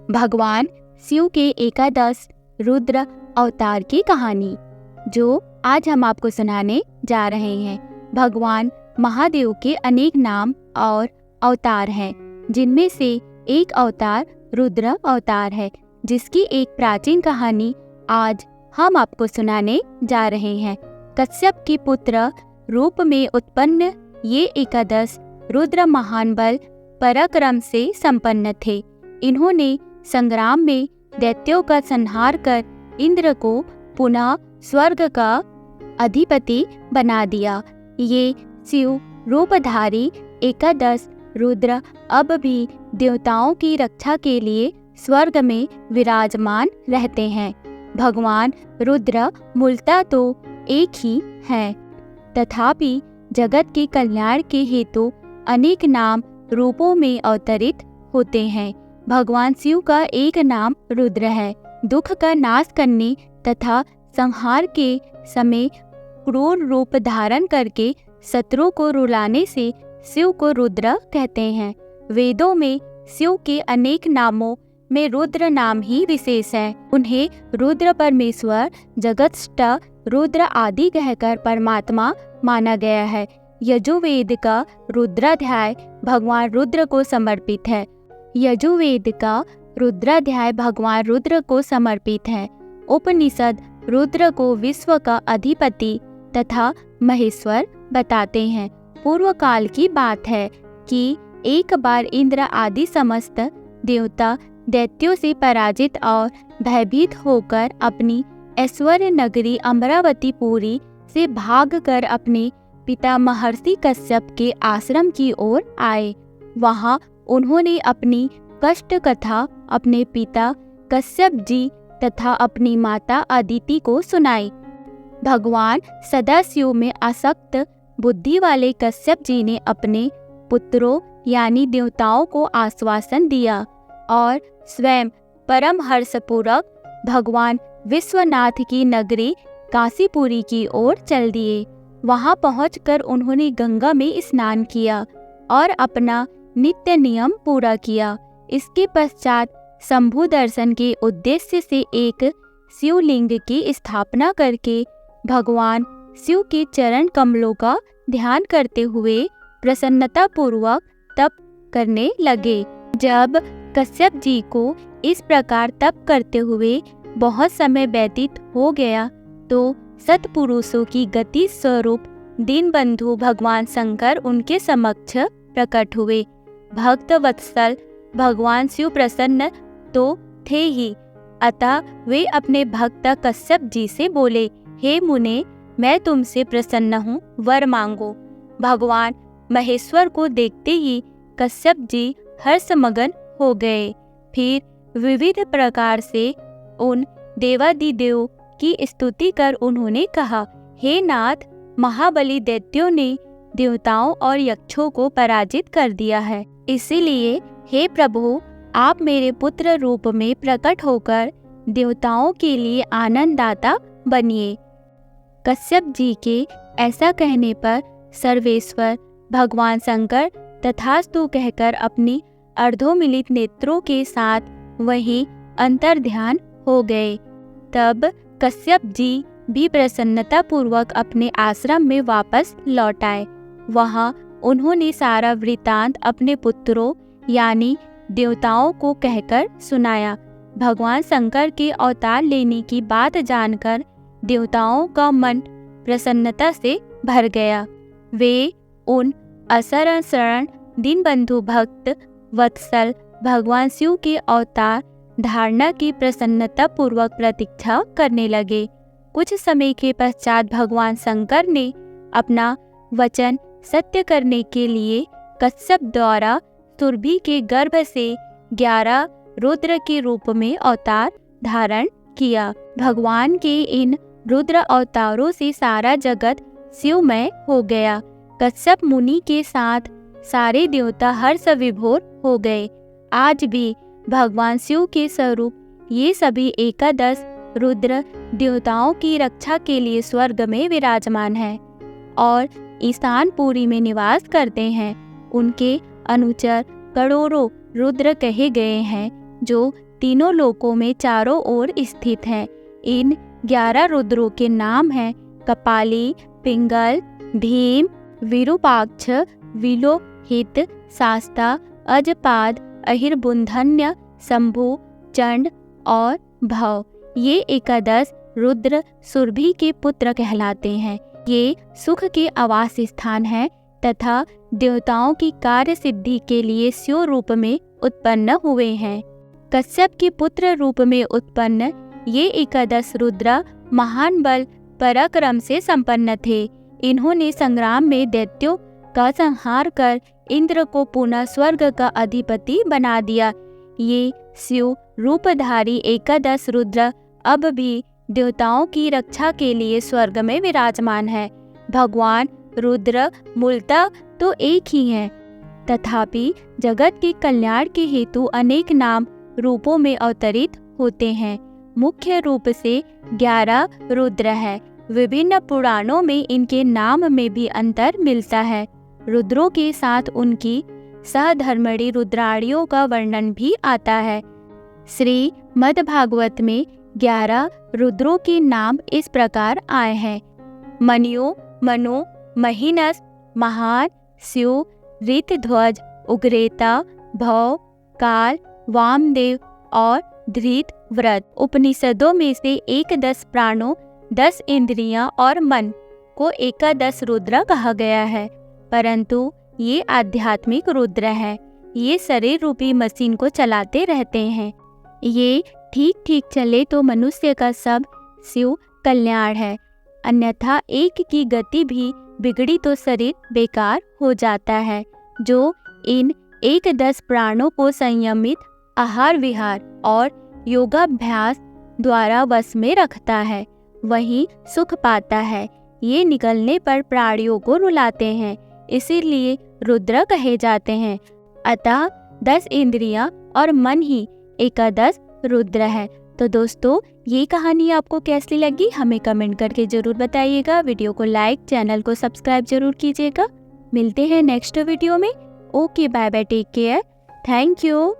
भगवान शिव के एकादश रुद्र अवतार की कहानी जो आज हम आपको सुनाने जा रहे हैं। भगवान महादेव के अनेक नाम और अवतार हैं, जिनमें से एक अवतार रुद्र अवतार है, जिसकी एक प्राचीन कहानी आज हम आपको सुनाने जा रहे हैं। कश्यप के पुत्र रूप में उत्पन्न ये एकादश रुद्र महान बल पराक्रम से संपन्न थे। इन्होंने संग्राम में दैत्यों का संहार कर इंद्र को पुनः स्वर्ग का अधिपति बना दिया। ये शिव रूपधारी एकादश रुद्र अब भी देवताओं की रक्षा के लिए स्वर्ग में विराजमान रहते हैं। भगवान रुद्र मूलतः तो एक ही हैं, तथापि जगत के कल्याण के हेतु अनेक नाम रूपों में अवतरित होते हैं। भगवान शिव का एक नाम रुद्र है। दुख का नाश करने तथा संहार के समय क्रूर रूप धारण करके शत्रु को रुलाने से शिव को रुद्र कहते हैं। वेदों में शिव के अनेक नामों में रुद्र नाम ही विशेष है। उन्हें रुद्र परमेश्वर, जगत्सृष्टा, रुद्र आदि कहकर परमात्मा माना गया है। यजुर्वेद का रुद्राध्याय भगवान रुद्र को समर्पित है। यजुर्वेद का रुद्राध्याय भगवान रुद्र को समर्पित है। उपनिषद रुद्र को विश्व का अधिपति तथा महेश्वर बताते हैं। पूर्व काल की बात है कि एक बार इंद्र आदि समस्त देवता दैत्यों से पराजित और भयभीत होकर अपनी ऐश्वर्य नगरी अमरावतीपुरी से भागकर अपने पिता महर्षि कश्यप के आश्रम की ओर आए। वहां उन्होंने अपनी कष्ट कथा अपने पिता कश्यप जी तथा अपनी माता अदिति को सुनाई। भगवान सदाशिव में आसक्त बुद्धि वाले कश्यप जी ने अपने पुत्रों यानी देवताओं को आश्वासन दिया और स्वयं परम हर्षपूर्वक भगवान विश्वनाथ की नगरी काशीपुरी की ओर चल दिए। वहां पहुंचकर उन्होंने गंगा में स्नान किया और अपना नित्य नियम पूरा किया। इसके पश्चात शंभु दर्शन के उद्देश्य से एक शिवलिंग की स्थापना करके भगवान शिव के चरण कमलों का ध्यान करते हुए प्रसन्नता पूर्वक तप करने लगे। जब कश्यप जी को इस प्रकार तप करते हुए बहुत समय व्यतीत हो गया तो सत्पुरुषों की गति स्वरूप दीनबंधु भगवान शंकर उनके समक्ष प्रकट हुए। भक्त वत्सल भगवान शिव प्रसन्न तो थे ही, अतः वे अपने भक्त कश्यप जी से बोले, हे मुने, मैं तुमसे प्रसन्न हूँ, वर मांगो। भगवान महेश्वर को देखते ही कश्यप जी हर्षमगन हो गए। फिर विविध प्रकार से उन देवादिदेव की स्तुति कर उन्होंने कहा, हे नाथ, महाबली दैत्यों ने देवताओं और यक्षों को पराजित कर दिया है। इसीलिए हे प्रभु, आप मेरे पुत्र रूप में प्रकट होकर देवताओं के लिए आनंददाता बनिए। कश्यप जी के ऐसा कहने पर सर्वेश्वर भगवान शंकर तथास्तु कहकर अपनी अर्धोमिलित नेत्रों के साथ वहीं अंतर्ध्यान हो गए। तब कश्यप जी भी प्रसन्नता पूर्वक अपने आश्रम में वापस लौट आए। वहां उन्होंने सारा वृतांत अपने पुत्रों यानी देवताओं को कहकर सुनाया। भगवान शंकर के अवतार लेने की बात जानकर देवताओं का मन प्रसन्नता से भर गया। वे उन असरण शरण दीनबंधु भक्त वत्सल भगवान शिव के अवतार धारणा की प्रसन्नता पूर्वक प्रतीक्षा करने लगे। कुछ समय के पश्चात भगवान शंकर ने अपना वचन सत्य करने के लिए कश्यप द्वारा सुरभि के गर्भ से 11 रुद्र के रूप में अवतार धारण किया। भगवान के इन रुद्र अवतारों से सारा जगत शिवमय हो गया। कश्यप मुनि के साथ सारे देवता हर्ष विभोर हो गए। आज भी भगवान शिव के स्वरूप ये सभी एकादश रुद्र देवताओं की रक्षा के लिए स्वर्ग में विराजमान है और ईशानपुरी में निवास करते हैं। उनके अनुचर करोड़ों रुद्र कहे गए हैं जो तीनों लोकों में चारों ओर स्थित हैं। इन 11 रुद्रों के नाम हैं कपाली, पिंगल, भीम, विरूपाक्ष, विलोहित, शास्ता, अजपाद, अहिर्बुंधन्य, शंभु, चंड और भव। ये 11 रुद्र सुरभि के पुत्र कहलाते हैं। ये सुख के आवास स्थान है तथा देवताओं की कार्य सिद्धि के लिए स्यो रूप में उत्पन्न हुए हैं। कश्यप के पुत्र रूप में उत्पन्न ये 11 रुद्र महान बल पराक्रम से संपन्न थे। इन्होंने संग्राम में दैत्यों का संहार कर इंद्र को पुनः स्वर्ग का अधिपति बना दिया। ये स्यो रूपधारी 11 रुद्र अब भी देवताओं की रक्षा के लिए स्वर्ग में विराजमान है। भगवान रुद्र मूलतः तो एक ही हैं, तथापि जगत के कल्याण के हेतु अनेक नाम रूपों में अवतरित होते हैं। मुख्य रूप से 11 रुद्र है। विभिन्न पुराणों में इनके नाम में भी अंतर मिलता है। रुद्रों के साथ उनकी सहधर्मिणी रुद्राणियों का वर्णन भी आता है। श्री मद्भागवत में 11 रुद्रों के नाम इस प्रकार आए हैं: मन्यो, मनो, महीनस, महान, स्यो, ऋतध्वज, उग्रेता, भव, काल, वामदेव और धृतव्रत। उपनिषदों में से 11 प्राणों, 10 इंद्रियां और मन को 11 रुद्र कहा गया है, परंतु ये आध्यात्मिक रुद्र है। ये शरीर रूपी मशीन को चलाते रहते हैं। ये ठीक ठीक चले तो मनुष्य का सब शिव कल्याण है, अन्यथा एक की गति भी बिगड़ी तो शरीर बेकार हो जाता है। जो इन 11 प्राणों को संयमित आहार विहार और योगाभ्यास द्वारा वश में रखता है वही सुख पाता है। ये निकलने पर प्राणियों को रुलाते हैं, इसीलिए रुद्र कहे जाते हैं। अतः 10 इंद्रियां और मन ही 11 रुद्र है। तो दोस्तों, ये कहानी आपको कैसी लगी हमें कमेंट करके जरूर बताइएगा। वीडियो को लाइक, चैनल को सब्सक्राइब जरूर कीजिएगा। मिलते हैं नेक्स्ट वीडियो में। Okay, bye bye, take care, thank you.